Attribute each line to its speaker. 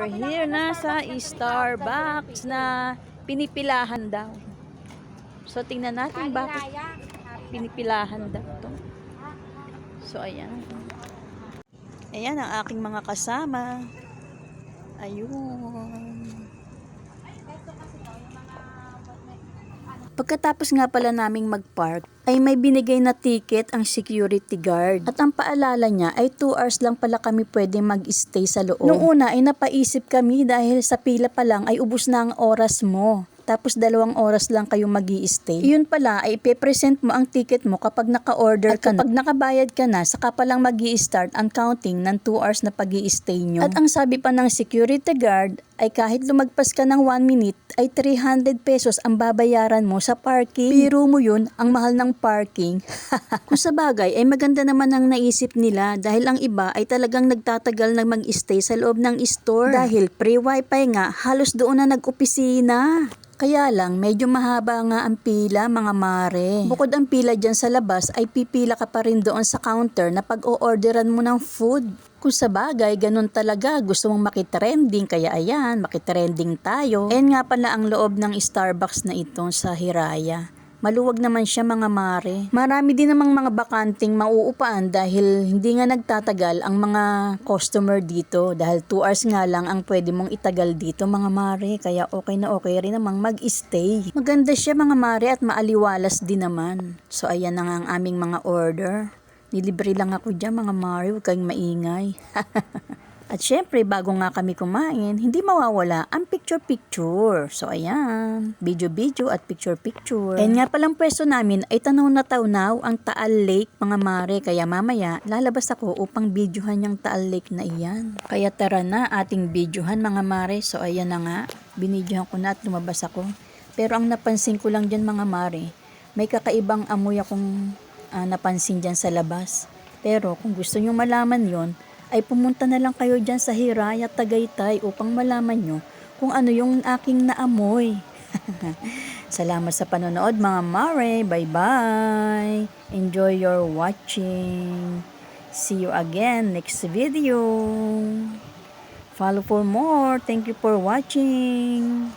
Speaker 1: We're here na sa Starbucks na pinipilahan daw. So, tingnan natin bakit pinipilahan daw to. So, ayan. Ayan ang aking mga kasama. Ayun. Pagkatapos nga pala naming mag-park, ay may binigay na ticket ang security guard. At ang paalala niya ay 2 hours lang pala kami pwede mag-stay sa loob. Nung una ay napaisip kami dahil sa pila pa lang ay ubos na ang oras mo. Tapos 2 oras lang kayo mag-i-stay. Yun pala ay ipe-present mo ang ticket mo kapag naka-order ka na. Kapag nakabayad ka na, saka pa lang mag-i-start ang counting ng 2 hours na pag-i-stay nyo. At ang sabi pa ng security guard ay kahit lumagpas ka ng 1 minute ay 300 pesos ang babayaran mo sa parking. Biro mo yun, ang mahal ng parking. Kung sa bagay ay maganda naman ang naisip nila dahil ang iba ay talagang nagtatagal na mag-stay sa loob ng store. Dahil free wifi nga, halos doon na nag-opisina. Kaya lang, medyo mahaba nga ang pila mga mare. Bukod ang pila dyan sa labas, ay pipila ka pa rin doon sa counter na pag-o-orderan mo ng food. Kung sa bagay, ganun talaga. Gusto mong makitrending, kaya ayan, makitrending tayo. And nga pala ang loob ng Starbucks na ito sa Hiraya. Maluwag naman siya mga mare. Marami din namang mga bakanting mauupaan dahil hindi nga nagtatagal ang mga customer dito. Dahil 2 hours nga lang ang pwede mong itagal dito mga mare. Kaya okay na okay rin namang mag-stay. Maganda siya mga mare at maaliwalas din naman. So ayan na nga ang aming mga order. Nilibre lang ako dyan mga mare. Huwag kayong maingay. At syempre, bago nga kami kumain, hindi mawawala ang picture-picture. So, ayan. Video-video at picture-picture. And nga palang pwesto namin ay tanaw na tawnaw ang Taal Lake, mga mare. Kaya mamaya, lalabas ako upang videohan yung Taal Lake na iyan. Kaya tara na ating videohan, mga mare. So, ayan na nga. Binidyohan ko na at lumabas ako. Pero ang napansin ko lang dyan, mga mare, may kakaibang amoy akong napansin dyan sa labas. Pero kung gusto nyo malaman yon, ay pumunta na lang kayo dyan sa Hiraya, Tagaytay upang malaman nyo kung ano yung aking naamoy. Salamat sa panonood mga mare. Bye-bye. Enjoy your watching. See you again next video. Follow for more. Thank you for watching.